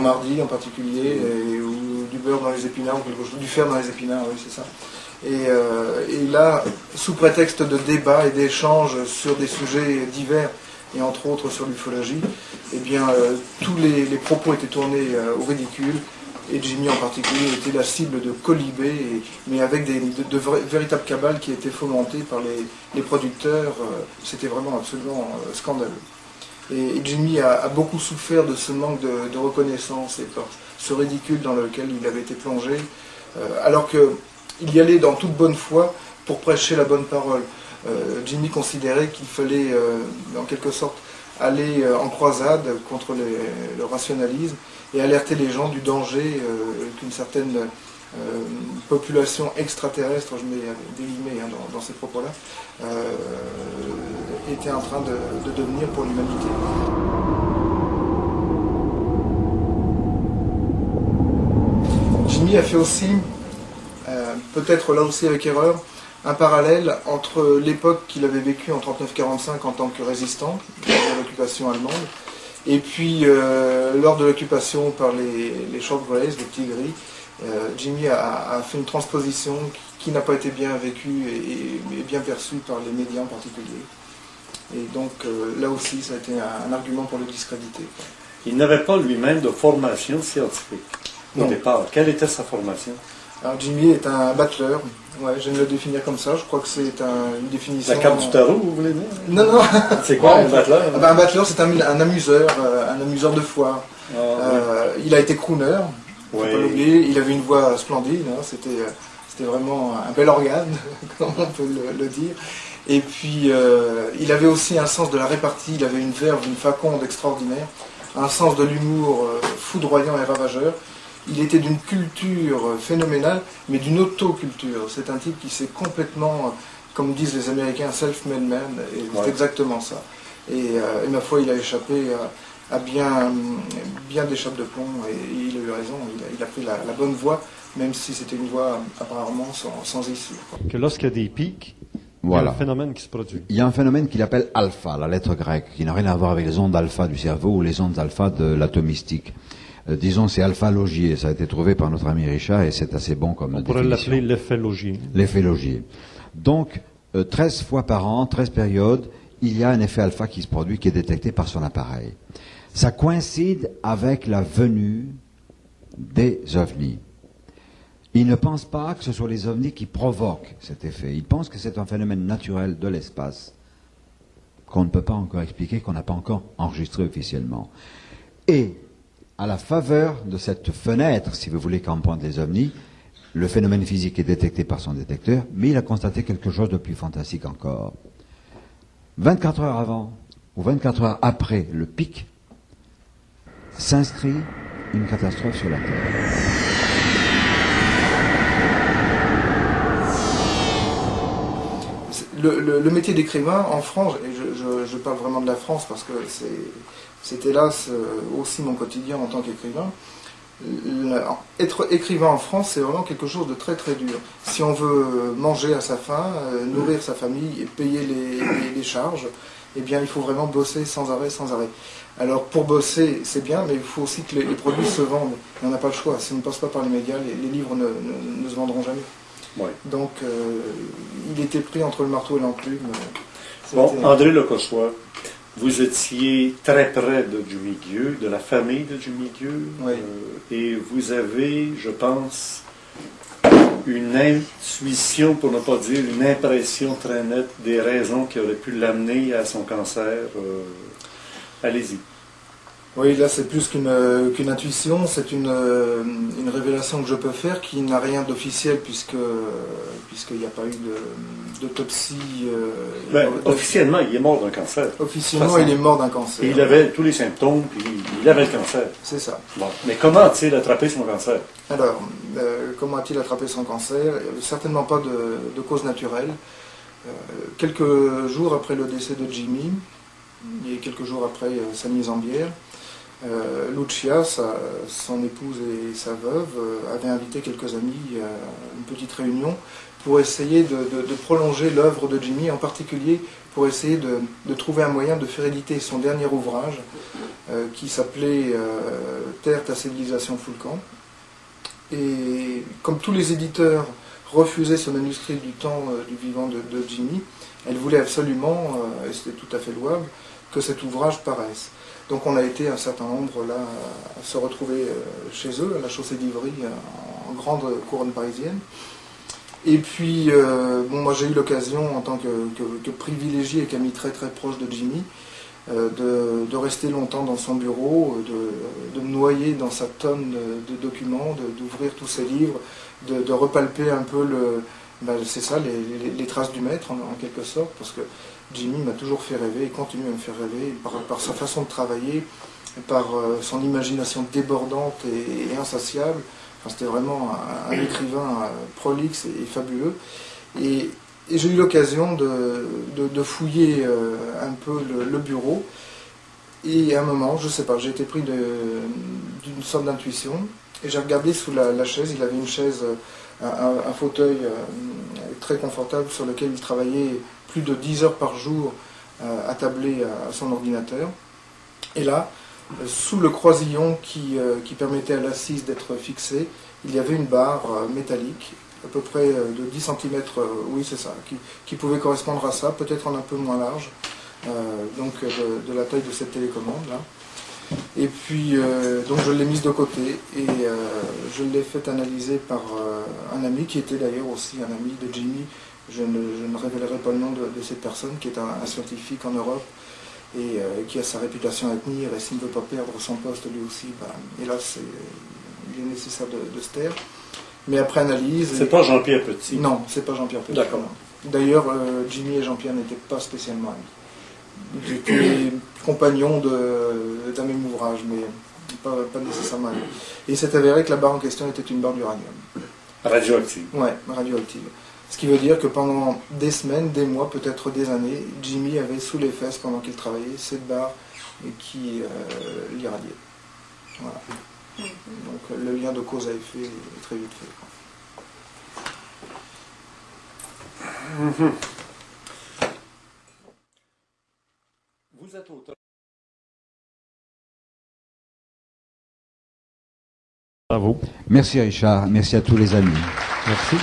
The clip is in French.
mardi en particulier, ou du beurre dans les épinards, ou quelque chose, du fer dans les épinards, oui c'est ça. Et là, sous prétexte de débat et d'échanges sur des sujets divers, et entre autres sur l'ufologie, eh bien tous les propos étaient tournés au ridicule, et Jimmy en particulier était la cible de colibés, mais avec de véritables cabales qui étaient fomentées par les producteurs. C'était vraiment absolument scandaleux. Et Jimmy a beaucoup souffert de ce manque de reconnaissance et par ce ridicule dans lequel il avait été plongé, alors qu'il y allait dans toute bonne foi pour prêcher la bonne parole. Jimmy considérait qu'il fallait, en quelque sorte, aller en croisade contre le rationalisme et alerter les gens du danger qu'une certaine population extraterrestre, je mets des guillemets dans ces propos-là, était en train de devenir pour l'humanité. Jimmy a fait aussi, peut-être là aussi avec erreur, un parallèle entre l'époque qu'il avait vécue en 39-45 en tant que résistant à l'occupation allemande, et puis lors de l'occupation par les Short Greys, les petits gris, Jimmy a fait une transposition qui n'a pas été bien vécue et bien perçue par les médias en particulier. Et donc là aussi, ça a été un argument pour le discréditer. Il n'avait pas lui-même de formation scientifique au départ. Quelle était sa formation? Alors Jimmy est un battleur. Ouais, je viens de le définir comme ça. Je crois que c'est une définition... La carte du tarot, vous voulez dire? Non, non. C'est quoi un battleur? Un battleur, c'est un amuseur de foire. Oui. Il a été crooner, faut pas l'oublier. Il avait une voix splendide. Hein. C'était vraiment un bel organe, comme on peut le dire. Et puis, il avait aussi un sens de la répartie. Il avait une verve, une faconde extraordinaire, un sens de l'humour foudroyant et ravageur. Il était d'une culture phénoménale, mais d'une autoculture. C'est un type qui s'est complètement, comme disent les Américains, self-made man, et c'est exactement ça. Et ma foi, il a échappé à bien des chapes de plomb, et il a eu raison, il a pris la bonne voie, même si c'était une voie apparemment sans issue. Que lorsqu'il y a des pics, voilà. Il y a un phénomène qui se produit. Il y a un phénomène qu'il appelle alpha, la lettre grecque, qui n'a rien à voir avec les ondes alpha du cerveau ou les ondes alpha de l'atomistique. Disons, c'est alpha Laugier, ça a été trouvé par notre ami Richard et c'est assez bon comme définition. On pourrait l'appeler l'effet Laugier. L'effet Laugier. Donc, 13 fois par an, 13 périodes, il y a un effet alpha qui se produit, qui est détecté par son appareil. Ça coïncide avec la venue des ovnis. Il ne pense pas que ce soit les ovnis qui provoquent cet effet. Il pense que c'est un phénomène naturel de l'espace qu'on ne peut pas encore expliquer, qu'on n'a pas encore enregistré officiellement. Et à la faveur de cette fenêtre, si vous voulez, qu'en pointent les ovnis, le phénomène physique est détecté par son détecteur, mais il a constaté quelque chose de plus fantastique encore. 24 heures avant, ou 24 heures après le pic, s'inscrit une catastrophe sur la Terre. Le métier d'écrivain en France, et je parle vraiment de la France parce que c'est hélas aussi mon quotidien en tant qu'écrivain. Être écrivain en France, c'est vraiment quelque chose de très très dur. Si on veut manger à sa faim, nourrir sa famille et payer les charges, eh bien il faut vraiment bosser sans arrêt, sans arrêt. Alors pour bosser, c'est bien, mais il faut aussi que les produits se vendent. Et on n'a pas le choix. Si on ne passe pas par les médias, les livres ne se vendront jamais. Ouais. Donc il était pris entre le marteau et l'enclume. Bon, André Lecossois, vous étiez très près de Dumédieux, de la famille de Dumédieux, oui. Et vous avez, je pense, une intuition, pour ne pas dire une impression très nette des raisons qui auraient pu l'amener à son cancer. Allez-y. Oui, là c'est plus qu'une intuition, c'est une révélation que je peux faire qui n'a rien d'officiel puisqu'il n'y a pas eu d'autopsie. Officiellement, il est mort d'un cancer. Officiellement, il est mort d'un cancer. Et il avait tous les symptômes, puis il avait le cancer. C'est ça. Bon. Mais comment a-t-il attrapé son cancer? Alors, comment a-t-il attrapé son cancer? Certainement pas de cause naturelle. Quelques jours après le décès de Jimmy, et quelques jours après sa mise en bière, Lucia, son épouse et sa veuve, avaient invité quelques amis à une petite réunion pour essayer de prolonger l'œuvre de Jimmy, en particulier pour essayer de trouver un moyen de faire éditer son dernier ouvrage qui s'appelait Terre, ta civilisation Foulcan. Et comme tous les éditeurs refusaient ce manuscrit du temps du vivant de Jimmy, elle voulait absolument, et c'était tout à fait louable, que cet ouvrage paraisse. Donc on a été un certain nombre là à se retrouver chez eux, à la chaussée d'Ivry, en grande couronne parisienne. Et puis, moi j'ai eu l'occasion, en tant que privilégié et qu'ami très très proche de Jimmy, de rester longtemps dans son bureau, de me noyer dans sa tonne de documents, d'ouvrir tous ses livres, de repalper un peu c'est ça, les traces du maître en quelque sorte, parce que Jimmy m'a toujours fait rêver et continue à me faire rêver par sa façon de travailler, par son imagination débordante et insatiable. Enfin, c'était vraiment un écrivain prolixe et fabuleux. Et j'ai eu l'occasion de fouiller un peu le bureau. Et à un moment, je ne sais pas, j'ai été pris d'une sorte d'intuition. Et j'ai regardé sous la chaise. Il avait une chaise, un fauteuil très confortable sur lequel il travaillait plus de 10 heures par jour attablé à son ordinateur. Et là, sous le croisillon qui permettait à l'assise d'être fixée, il y avait une barre métallique, à peu près de 10 cm, oui c'est ça, qui pouvait correspondre à ça, peut-être en un peu moins large, donc de la taille de cette télécommande là. Et puis, donc je l'ai mise de côté et je l'ai fait analyser par un ami qui était d'ailleurs aussi un ami de Jimmy. Je ne révélerai pas le nom de cette personne, qui est un scientifique en Europe et qui a sa réputation à tenir, et s'il ne veut pas perdre son poste lui aussi, hélas, il est nécessaire de se taire. Mais après analyse... C'est pas Jean-Pierre Petit? Non, c'est pas Jean-Pierre Petit. D'accord. D'ailleurs, Jimmy et Jean-Pierre n'étaient pas spécialement amis. Ils étaient compagnons d'un même ouvrage, mais pas nécessairement amis. Et il s'est avéré que la barre en question était une barre d'uranium. Radioactive. Ouais, radioactive. Ce qui veut dire que pendant des semaines, des mois, peut-être des années, Jimmy avait sous les fesses, pendant qu'il travaillait, cette barre qui l'irradiait. Voilà. Donc le lien de cause à effet est très vite fait. Vous êtes auteur. À vous. Merci Richard, merci à tous les amis. Merci.